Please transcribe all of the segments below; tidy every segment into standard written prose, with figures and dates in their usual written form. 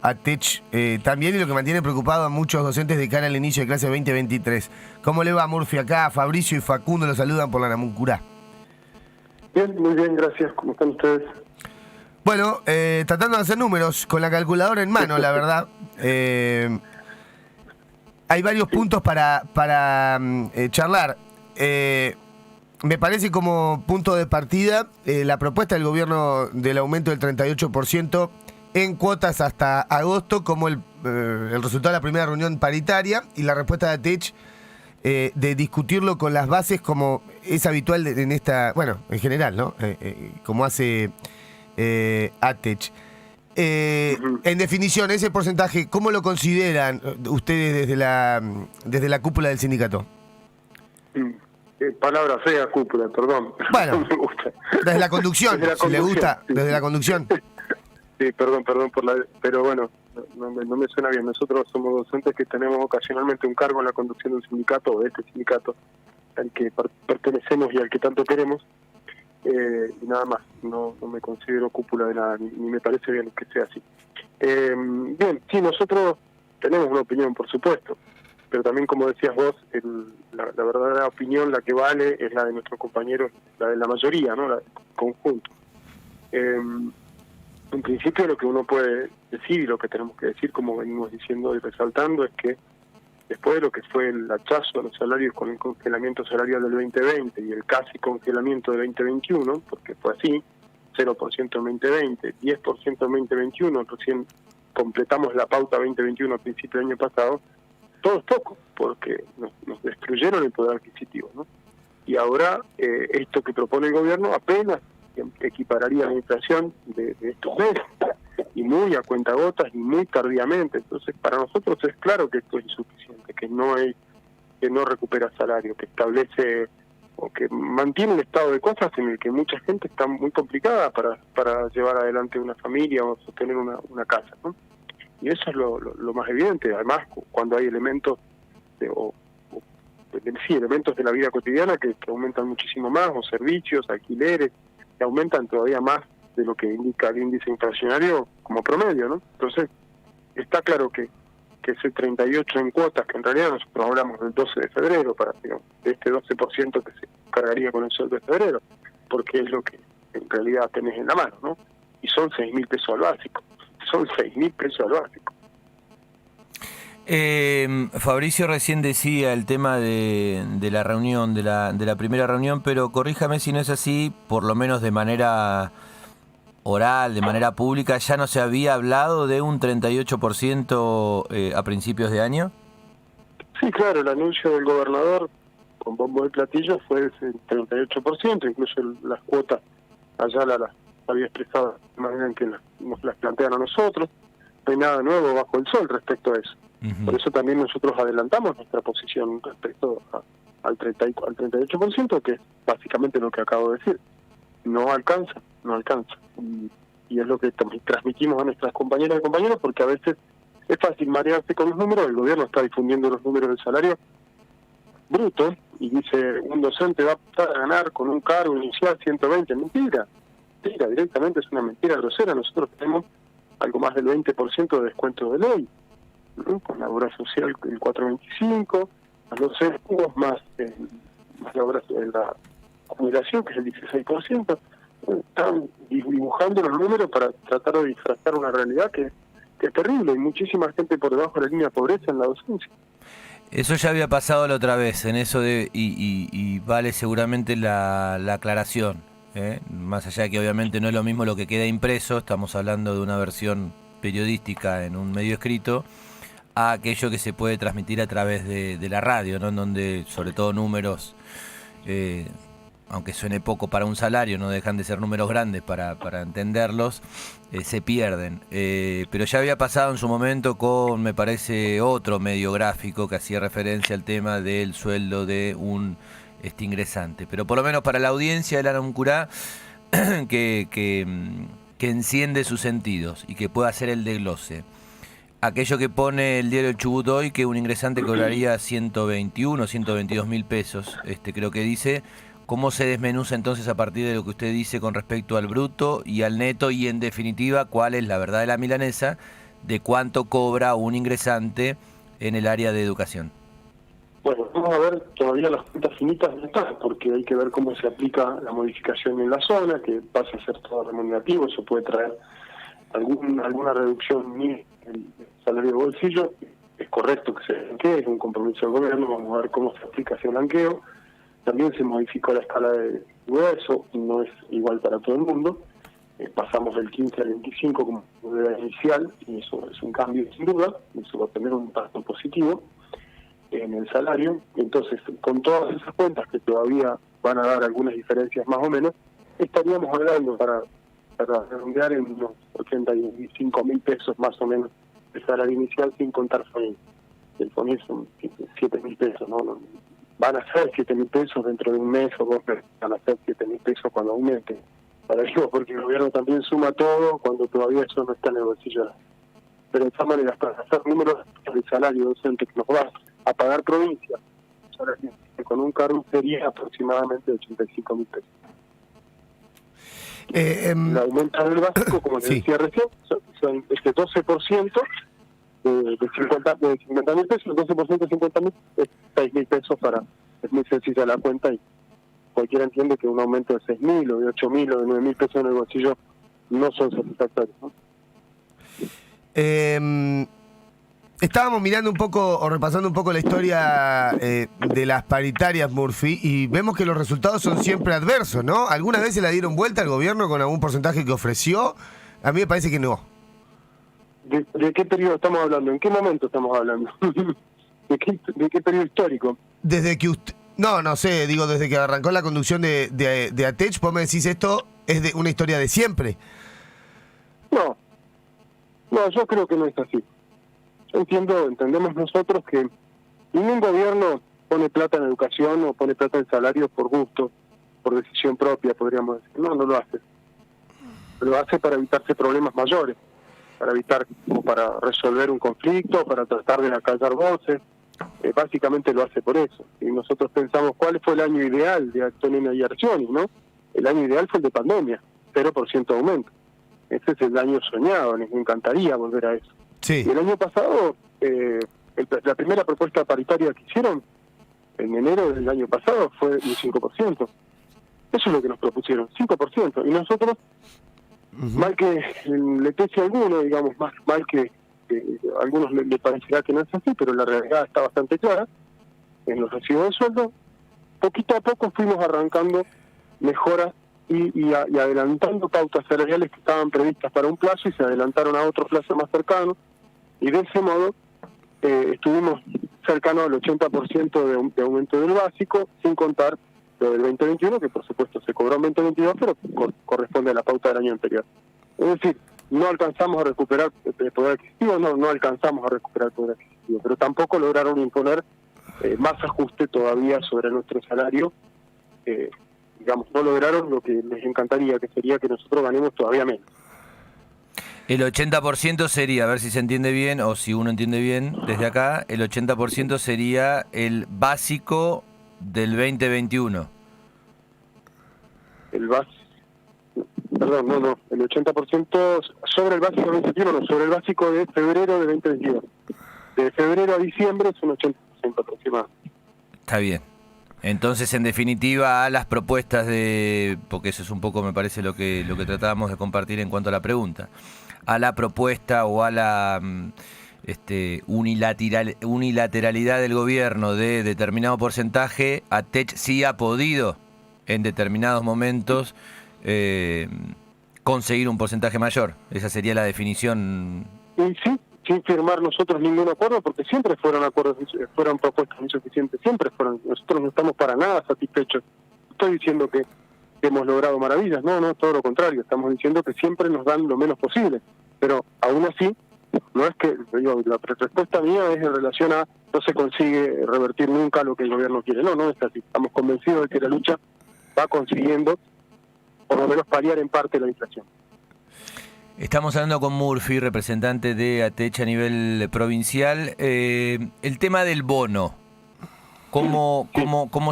ATECH también, y lo que mantiene preocupado a muchos docentes de cara al inicio de clase 2023. ¿Cómo le va, Murphy? Acá Fabricio y Facundo lo saludan por la Namuncurá. Bien, muy bien, gracias. ¿Cómo están ustedes? Bueno, tratando de hacer números, con la calculadora en mano, la verdad. Hay varios puntos para charlar. Me parece como punto de partida la propuesta del gobierno del aumento del 38% en cuotas hasta agosto como el resultado de la primera reunión paritaria, y la respuesta de ATECH de discutirlo con las bases como es habitual en esta, bueno, en general, ¿no? Como hace ATECH. En definición, ese porcentaje, ¿cómo lo consideran ustedes desde la cúpula del sindicato? Palabra fea, cúpula, perdón. Bueno, no me gusta. Desde la conducción, si le gusta, sí. desde la conducción. Sí, perdón por pero bueno, no me suena bien. Nosotros somos docentes que tenemos ocasionalmente un cargo en la conducción de un sindicato, o de este sindicato, al que pertenecemos y al que tanto queremos, y nada más. No me considero cúpula de nada, ni me parece bien que sea así. Bien, sí, nosotros tenemos una opinión, por supuesto, pero también, como decías vos, la verdadera opinión, la que vale, es la de nuestros compañeros, la de la mayoría, ¿no? La del conjunto. En principio, lo que uno puede decir y lo que tenemos que decir, como venimos diciendo y resaltando, es que después de lo que fue el hachazo a los salarios con el congelamiento salarial del 2020 y el casi congelamiento del 2021, porque fue así, 0% en 2020, 10% en 2021, recién completamos la pauta 2021 a principio del año pasado, todo es poco, porque nos destruyeron el poder adquisitivo, ¿no? Y ahora esto que propone el gobierno apenas equipararía la inflación de estos meses, y muy a cuentagotas y muy tardíamente. Entonces, para nosotros es claro que esto es insuficiente, que no recupera salario, que establece o que mantiene un estado de cosas en el que mucha gente está muy complicada para llevar adelante una familia o sostener una casa, ¿no? Y eso es lo más evidente. Además, cuando hay elementos elementos de la vida cotidiana que aumentan muchísimo más, o servicios, alquileres, que aumentan todavía más de lo que indica el índice inflacionario como promedio, ¿no? Entonces, está claro que ese 38 en cuotas, que en realidad nosotros hablamos del 12 de febrero, de este 12% que se cargaría con el sueldo de febrero, porque es lo que en realidad tenés en la mano, ¿no? Y son 6.000 pesos al básico. Son 6.000 pesos al básico. Fabricio recién decía el tema de la reunión, de la primera reunión, pero corríjame si no es así, por lo menos de manera oral, de manera pública, ¿ya no se había hablado de un 38% a principios de año? Sí, claro, el anuncio del gobernador con bombo de platillo fue ese 38%, incluso las cuotas allá las había expresado de manera en que nos las plantean a nosotros. No hay nada nuevo bajo el sol respecto a eso. Uh-huh. Por eso también nosotros adelantamos nuestra posición respecto al 38%, que es básicamente lo que acabo de decir. No alcanza. Y es lo que transmitimos a nuestras compañeras y compañeros, porque a veces es fácil marearse con los números. El gobierno está difundiendo los números del salario bruto y dice, un docente va a pasar a ganar con un cargo inicial 120. Mentira, directamente es una mentira grosera. Nosotros tenemos algo más del 20% de descuento de ley, ¿no? Con la obra social el 425, más los seguros, más la jubilación, que es el 16%. Están dibujando los números para tratar de disfrazar una realidad que es terrible. Hay muchísima gente por debajo de la línea de pobreza en la docencia. Eso ya había pasado la otra vez, en eso y vale seguramente la aclaración, ¿eh? Más allá de que obviamente no es lo mismo lo que queda impreso, estamos hablando de una versión periodística en un medio escrito, a aquello que se puede transmitir a través de la radio, ¿no? En donde, sobre todo, números, aunque suene poco para un salario, no dejan de ser números grandes para entenderlos, se pierden. Pero ya había pasado en su momento con, me parece, otro medio gráfico que hacía referencia al tema del sueldo de un ingresante. Pero por lo menos para la audiencia de la Namuncurá, que enciende sus sentidos y que pueda hacer el desglose. Aquello que pone el diario El Chubut hoy, que un ingresante cobraría 121, 122 mil pesos, creo que dice. ¿Cómo se desmenuza entonces a partir de lo que usted dice con respecto al bruto y al neto? Y en definitiva, ¿cuál es la verdad de la milanesa de cuánto cobra un ingresante en el área de educación. Bueno, vamos a ver, todavía las cuentas finitas no están, porque hay que ver cómo se aplica la modificación en la zona, que pasa a ser todo remunerativo, eso puede traer alguna reducción en el salario de bolsillo. Es correcto que se blanquee, es un compromiso del gobierno, vamos a ver cómo se aplica ese blanqueo. También se modificó la escala de ingreso, no es igual para todo el mundo. Pasamos del 15 al 25 como moneda inicial, y eso es un cambio sin duda, eso va a tener un impacto positivo en el salario. Entonces, con todas esas cuentas que todavía van a dar algunas diferencias más o menos, estaríamos hablando para redondear en unos 85.000 pesos más o menos el salario inicial, sin contar FONIS. El FONIS son 7.000 pesos, ¿no? Van a ser 7.000 pesos dentro de un mes o 2 meses, van a ser 7.000 pesos cuando aumente. Para eso, porque el gobierno también suma todo cuando todavía eso no está en el bolsillo. Pero de todas maneras, para hacer números del salario docente que nos va a pagar provincia, con un cargo sería aproximadamente 85.000 pesos. El aumento del básico, como les decía recién, son este 12% de 50.000 pesos, el 12% de 50.000 es 6.000 pesos. Es muy sencilla la cuenta, y cualquiera entiende que un aumento de 6.000 o de 8.000 o de 9.000 pesos en el bolsillo no son satisfactorios, ¿no? Estábamos mirando un poco o repasando un poco la historia de las paritarias, Murphy, y vemos que los resultados son siempre adversos, ¿no? ¿Algunas veces la dieron vuelta al gobierno con algún porcentaje que ofreció? A mí me parece que no. ¿De qué periodo estamos hablando? ¿En qué momento estamos hablando? ¿De qué periodo histórico? Desde que usted... No sé, digo, desde que arrancó la conducción de ATECH, vos me decís esto es de una historia de siempre. No, yo creo que no es así. Entendemos nosotros que ningún gobierno pone plata en educación o pone plata en salarios por gusto, por decisión propia, podríamos decir. No lo hace. Lo hace para evitarse problemas mayores, para evitar o para resolver un conflicto, para tratar de acallar voces. Básicamente lo hace por eso. Y nosotros pensamos cuál fue el año ideal de Antonina y Arcioni, ¿no? El año ideal fue el de pandemia, 0% de aumento. Ese es el año soñado, nos encantaría volver a eso. Sí. Y el año pasado, la primera propuesta paritaria que hicieron, en enero del año pasado, fue un 5%. Eso es lo que nos propusieron, 5%. Y nosotros, mal que le pese a alguno, digamos, mal que a algunos le parecerá que no es así, pero la realidad está bastante clara, en los recibos de sueldo, poquito a poco fuimos arrancando mejoras y adelantando pautas salariales que estaban previstas para un plazo y se adelantaron a otro plazo más cercano, y de ese modo estuvimos cercanos al 80% de aumento del básico, sin contar lo del 2021, que por supuesto se cobró en 2022, pero corresponde a la pauta del año anterior. Es decir, no alcanzamos a recuperar el poder adquisitivo, no alcanzamos a recuperar el poder adquisitivo, pero tampoco lograron imponer más ajuste todavía sobre nuestro salario. Digamos, no lograron lo que les encantaría, que sería que nosotros ganemos todavía menos. El 80% sería, a ver si se entiende bien o si uno entiende bien desde acá, el 80% sería el básico del 2021. El básico, perdón, no, el 80% sobre el básico del 2021, no, sobre el básico de febrero de 2022. De febrero a diciembre es un 80% aproximadamente. Está bien. Entonces, en definitiva, a las propuestas porque eso es un poco, me parece, lo que tratábamos de compartir en cuanto a la pregunta, a la propuesta o a la unilateralidad del gobierno de determinado porcentaje, ATECH sí ha podido, en determinados momentos, conseguir un porcentaje mayor. Esa sería la definición. Y sí, sin firmar nosotros ningún acuerdo, porque siempre fueron acuerdos, fueron propuestas insuficientes, nosotros no estamos para nada satisfechos. Estoy diciendo que hemos logrado maravillas, no, todo lo contrario, estamos diciendo que siempre nos dan lo menos posible, pero aún así, no es que, la respuesta mía es en relación a no se consigue revertir nunca lo que el gobierno quiere, no es así, estamos convencidos de que la lucha va consiguiendo por lo menos paliar en parte la inflación. Estamos hablando con Murphy, representante de ATECH a nivel provincial. El tema del bono, ¿cómo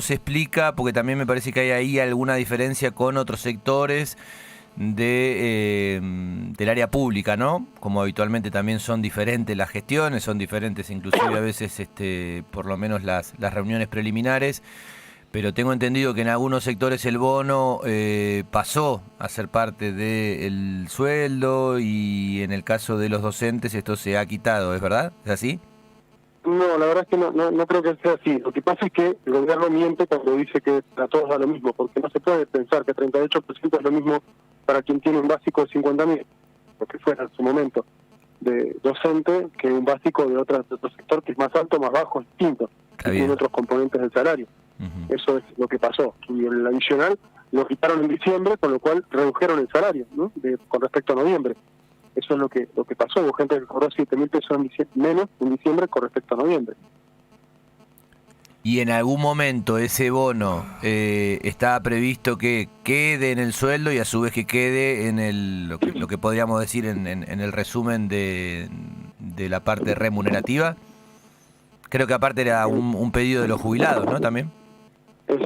se explica? Porque también me parece que hay ahí alguna diferencia con otros sectores del área pública, ¿no? Como habitualmente también son diferentes las gestiones, son diferentes inclusive a veces por lo menos las reuniones preliminares, pero tengo entendido que en algunos sectores el bono pasó a ser parte del sueldo y en el caso de los docentes esto se ha quitado, ¿es verdad? ¿Es así? No, la verdad es que no creo que sea así. Lo que pasa es que el gobierno miente cuando dice que a todos da lo mismo, porque no se puede pensar que 38% es lo mismo para quien tiene un básico de 50.000, lo que fuera en su momento, de docente, que un básico de otro sector que es más alto, más bajo, es distinto, que tiene otros componentes del salario. Eso es lo que pasó. Y el adicional lo quitaron en diciembre, con lo cual redujeron el salario, ¿no? Con respecto a noviembre. Eso es lo que pasó. Hubo gente que cobró 7.000 pesos menos en diciembre con respecto a noviembre. ¿Y en algún momento ese bono estaba previsto que quede en el sueldo y a su vez que quede en lo que podríamos decir en el resumen de la parte remunerativa? Creo que aparte era un pedido de los jubilados, ¿no? También.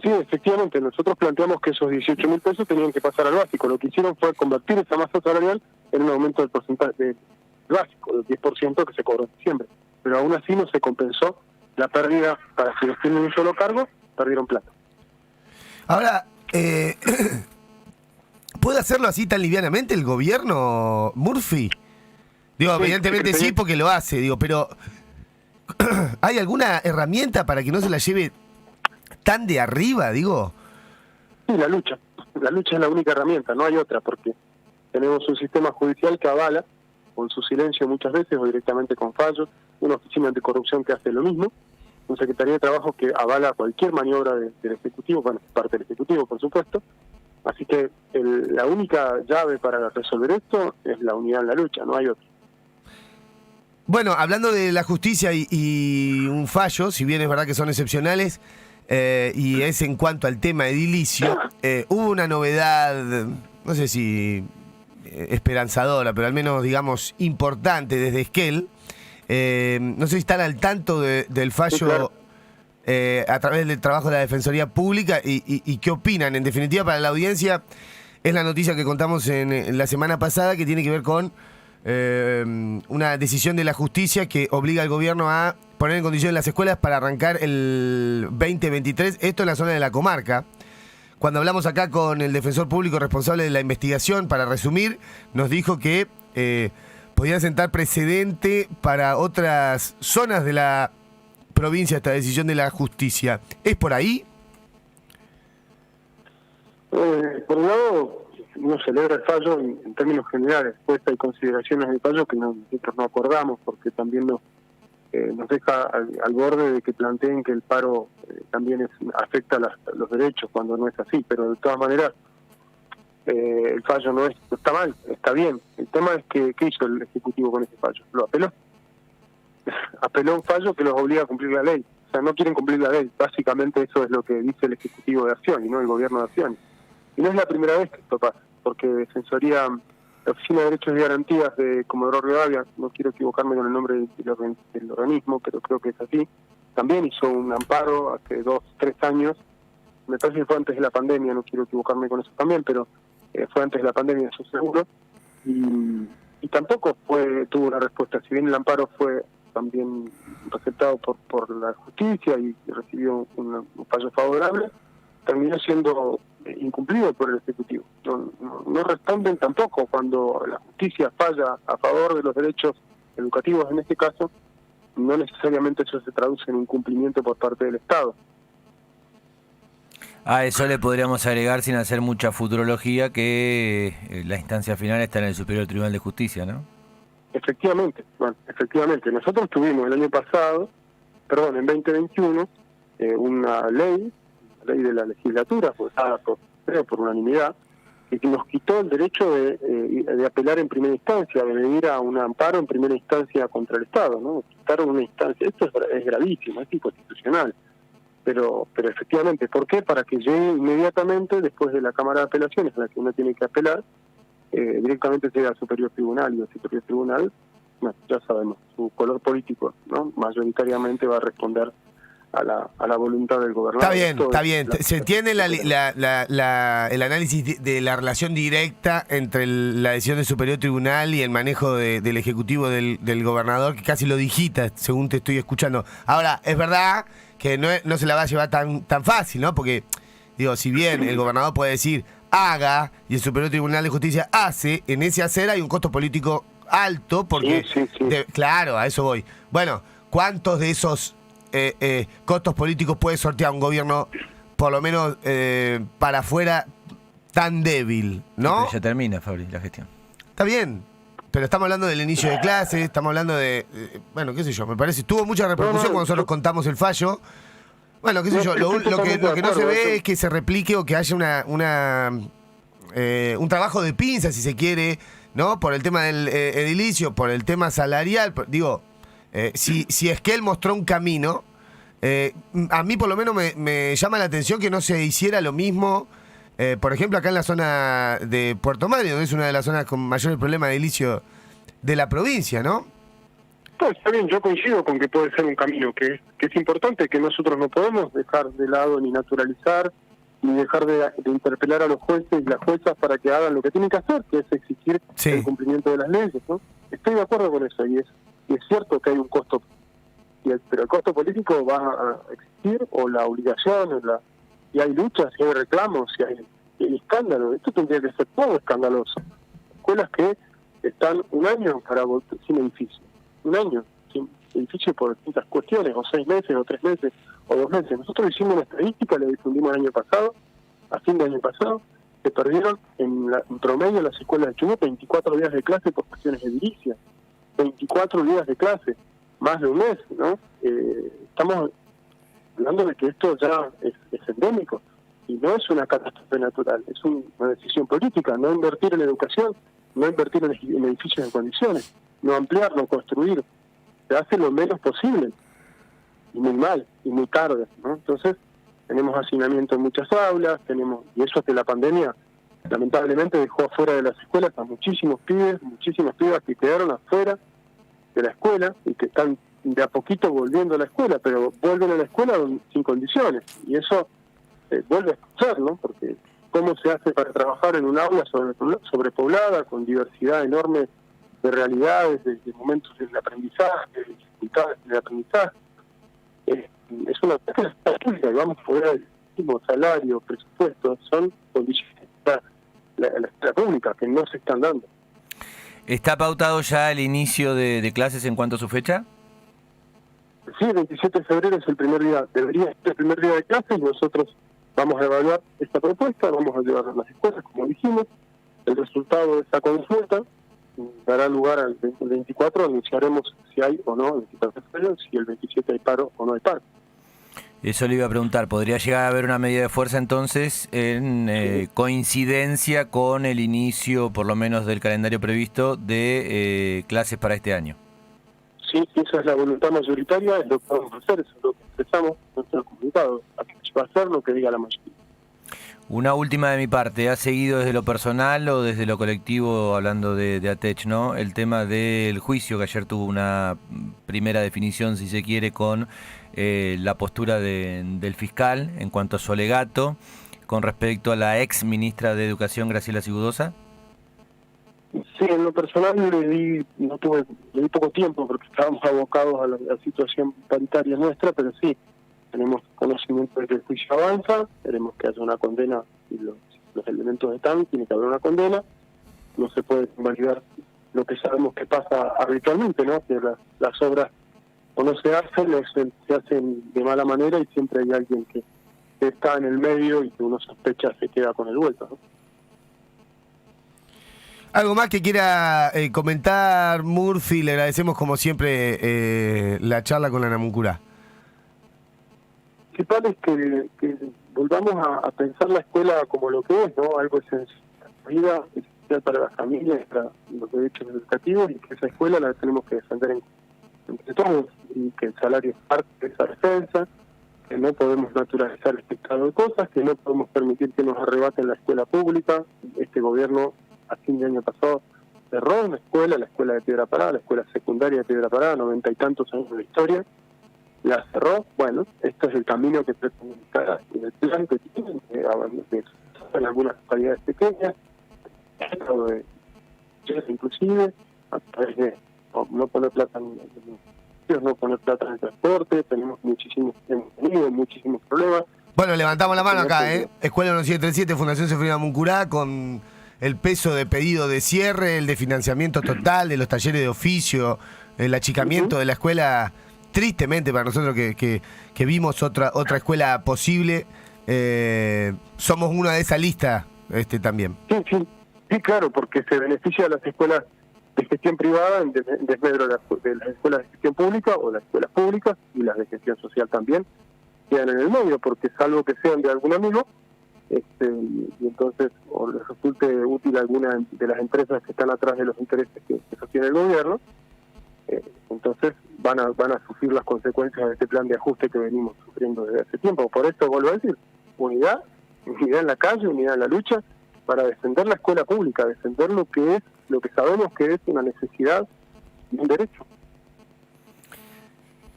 Sí, efectivamente, nosotros planteamos que esos 18.000 pesos tenían que pasar al básico. Lo que hicieron fue convertir esa masa salarial en un aumento del porcentaje del básico, del 10% que se cobró en diciembre. Pero aún así no se compensó la pérdida. Para quienes tienen un solo cargo, perdieron plata. Ahora, ¿puede hacerlo así tan livianamente el gobierno, Murphy? Digo, Sí, evidentemente sí, porque lo hace, digo, pero ¿hay alguna herramienta para que no se la lleve tan de arriba, digo? Sí, la lucha. La lucha es la única herramienta, no hay otra, porque tenemos un sistema judicial que avala, con su silencio muchas veces o directamente con fallos, una oficina anticorrupción que hace lo mismo, una Secretaría de Trabajo que avala cualquier maniobra del Ejecutivo, bueno, parte del Ejecutivo, por supuesto. Así que la única llave para resolver esto es la unidad en la lucha, no hay otra. Bueno, hablando de la justicia y un fallo, si bien es verdad que son excepcionales, y es en cuanto al tema edilicio, hubo una novedad, no sé si esperanzadora, pero al menos, digamos, importante desde Esquel. No sé si están al tanto del fallo, sí, claro, a través del trabajo de la Defensoría Pública y qué opinan. En definitiva, para la audiencia, es la noticia que contamos en la semana pasada, que tiene que ver con una decisión de la justicia que obliga al gobierno a poner en condiciones las escuelas para arrancar el 2023, esto en la zona de la comarca. Cuando hablamos acá con el defensor público responsable de la investigación, para resumir, nos dijo que podía sentar precedente para otras zonas de la provincia esta decisión de la justicia. ¿Es por ahí? Por un lado, uno celebra el fallo en términos generales. Después hay consideraciones del fallo que nosotros no acordamos, porque también nos deja al borde de que planteen que el paro también afecta los derechos, cuando no es así. Pero de todas maneras, el fallo no está mal, está bien. El tema es que ¿qué hizo el Ejecutivo con ese fallo? Lo apeló. Apeló un fallo que los obliga a cumplir la ley. O sea, no quieren cumplir la ley. Básicamente eso es lo que dice el Ejecutivo de Acción y no el Gobierno de Acción. Y no es la primera vez que esto pasa, porque Defensoría, la Oficina de Derechos y Garantías de Comodoro Rivadavia, no quiero equivocarme con el nombre del organismo, pero creo que es así, también hizo un amparo hace 2, 3 años, me parece que fue antes de la pandemia, no quiero equivocarme con eso también, pero fue antes de la pandemia, eso seguro, y tampoco tuvo una respuesta. Si bien el amparo fue también aceptado por la justicia y recibió un fallo favorable, terminó siendo incumplido por el Ejecutivo. No responden tampoco cuando la justicia falla a favor de los derechos educativos, en este caso, no necesariamente eso se traduce en un cumplimiento por parte del Estado. A eso le podríamos agregar, sin hacer mucha futurología, que la instancia final está en el Superior Tribunal de Justicia, ¿no? Efectivamente, nosotros tuvimos el año pasado, en 2021, una ley de la legislatura, votada por unanimidad, que nos quitó el derecho de apelar en primera instancia, de venir a un amparo en primera instancia contra el Estado, ¿no? Quitaron una instancia. Esto es gravísimo, es inconstitucional. Pero efectivamente, ¿por qué? Para que llegue inmediatamente, después de la Cámara de Apelaciones, a la que uno tiene que apelar, directamente llega al Superior Tribunal, y el Superior Tribunal, bueno, ya sabemos, su color político, ¿no? Mayoritariamente va a responder a la voluntad del gobernador. Está bien. Se tiene el análisis de la relación directa entre la decisión del Superior Tribunal y el manejo del Ejecutivo del gobernador, que casi lo digita, según te estoy escuchando. Ahora, es verdad que no se la va a llevar tan fácil, ¿no? Porque, digo, si bien el gobernador puede decir haga y el Superior Tribunal de Justicia hace, en ese hacer hay un costo político alto, porque... Sí. Claro, a eso voy. Bueno, ¿cuántos de esos costos políticos puede sortear un gobierno, por lo menos para afuera, tan débil, ¿no? Pero ya termina, Fabri, la gestión. Está bien, pero estamos hablando del inicio de clases, estamos hablando de... bueno, qué sé yo, me parece, tuvo mucha repercusión cuando nosotros contamos el fallo. Bueno, qué sé yo, lo que no se ve es que se replique o que haya un trabajo de pinza, si se quiere, ¿no? Por el tema del edilicio, por el tema salarial. Digo, si es que él mostró un camino, a mí por lo menos me llama la atención que no se hiciera lo mismo, por ejemplo, acá en la zona de Puerto Madryn, donde es una de las zonas con mayor problema de edilicio de la provincia, ¿no? Pues está bien, yo coincido con que puede ser un camino, que es importante, que nosotros no podemos dejar de lado ni naturalizar, ni dejar de interpelar a los jueces y las juezas para que hagan lo que tienen que hacer, que es exigir el cumplimiento de las leyes, ¿no? Estoy de acuerdo con eso, y es cierto que hay un costo, pero el costo político va a existir, o la obligación, y hay luchas, si hay reclamos, si hay escándalos. Esto tendría que ser todo escandaloso. Escuelas que están un año sin edificio, un año sin edificio por distintas cuestiones, o 6 meses, o 3 meses, o 2 meses. Nosotros hicimos una estadística, la difundimos el año pasado, a fin de año pasado, se perdieron en promedio en las escuelas de Chubut 24 días de clase por cuestiones edilicias. 24 días de clase, más de un mes, ¿no? Estamos hablando de que esto ya es endémico, y no es una catástrofe natural, es una decisión política, no invertir en educación, no invertir en edificios en condiciones, no ampliar, no construir, se hace lo menos posible, y muy mal, y muy tarde, ¿no? Entonces, tenemos hacinamiento en muchas aulas, y eso es que la pandemia lamentablemente dejó afuera de las escuelas a muchísimas pibas que quedaron afuera de la escuela y que están de a poquito volviendo a la escuela, pero vuelven a la escuela sin condiciones, y eso vuelve a escuchar, ¿no? Porque cómo se hace para trabajar en un aula sobrepoblada, con diversidad enorme de realidades, de momentos del aprendizaje, de dificultades del aprendizaje. Es una cosa pública, y vamos a poder salario, presupuesto, son condiciones para la escuela pública que no se están dando. ¿Está pautado ya el inicio de clases en cuanto a su fecha? Sí, el 27 de febrero es el primer día, debería ser el primer día de clases, y nosotros vamos a evaluar esta propuesta, vamos a llevar a las escuelas, como dijimos. El resultado de esta consulta dará lugar al 24, anunciaremos si hay o no el 24 de febrero, si el 27 hay paro o no hay paro. Eso le iba a preguntar, ¿podría llegar a haber una medida de fuerza entonces en coincidencia con el inicio, por lo menos del calendario previsto, de clases para este año? Sí, esa es la voluntad mayoritaria, es lo que vamos a hacer, eso es lo que expresamos en nuestro comunicado, va a ser lo que diga la mayoría. Una última de mi parte, ¿ha seguido desde lo personal o desde lo colectivo, hablando de ATECH, ¿no? El tema del juicio, que ayer tuvo una primera definición, si se quiere, con la postura del fiscal en cuanto a su alegato con respecto a la ex ministra de Educación, Graciela Sigudosa? Sí, en lo personal le di poco tiempo porque estábamos abocados a la situación paritaria nuestra, pero sí, tenemos conocimiento de que el juicio avanza, queremos que haya una condena, y los elementos están, tiene que haber una condena, no se puede invalidar lo que sabemos que pasa habitualmente, ¿no? Que las obras o no se hacen, o se hacen de mala manera, y siempre hay alguien que está en el medio y que uno sospecha se queda con el vuelto, ¿no? ¿Algo más que quiera comentar, Murphy? Le agradecemos como siempre la charla con la Namuncurá. Lo principal es que volvamos a pensar la escuela como lo que es, ¿no? Algo esencial para las familias, para los derechos educativos, y que esa escuela la tenemos que defender entre todos, y que el salario es parte de esa defensa, que no podemos naturalizar este estado de cosas, que no podemos permitir que nos arrebaten la escuela pública. Este gobierno, a fin de año pasado, cerró una escuela, la escuela de Piedra Parada, la escuela secundaria de Piedra Parada, 90 y tantos años de historia, la cerró. Bueno, este es el camino que pretenden buscar en el plan que tienen, en algunas localidades pequeñas, inclusive a través de no poner plata no poner plata en el transporte. Tenemos muchísimos problemas. Bueno, levantamos la mano acá, Escuela 1737, Fundación Sefrina Muncurá, con el peso de pedido de cierre, el de financiamiento total de los talleres de oficio, el achicamiento de la escuela. Tristemente para nosotros que vimos otra escuela posible, somos una de esa lista también. Sí, claro, porque se beneficia a las escuelas de gestión privada en desmedro de las escuelas de gestión pública o las escuelas públicas, y las de gestión social también quedan en el medio, porque salvo que sean de algún amigo, y entonces o les resulte útil alguna de las empresas que están atrás de los intereses que sostiene el gobierno, entonces van a sufrir las consecuencias de este plan de ajuste que venimos sufriendo desde hace tiempo. Por eso vuelvo a decir, unidad en la calle, unidad en la lucha, para defender la escuela pública, defender lo que sabemos que es una necesidad y un derecho.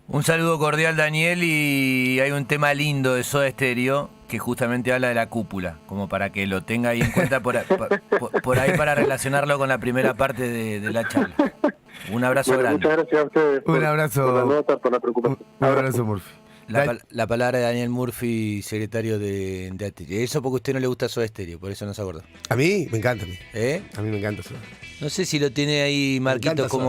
Un saludo cordial, Daniel, y hay un tema lindo de Soda Stereo que justamente habla de la cúpula, como para que lo tenga ahí en cuenta por ahí para relacionarlo con la primera parte de la charla. Un abrazo grande. Muchas gracias a ustedes Un abrazo. por la nota, por la preocupación. Un abrazo, Murphy. La palabra de Daniel Murphy, secretario de ATE. Eso porque a usted no le gusta Soda Stereo, por eso no se acordó. A mí me encanta. ¿Eh? A mí me encanta Soda. No sé si lo tiene ahí, Marquito, encanta como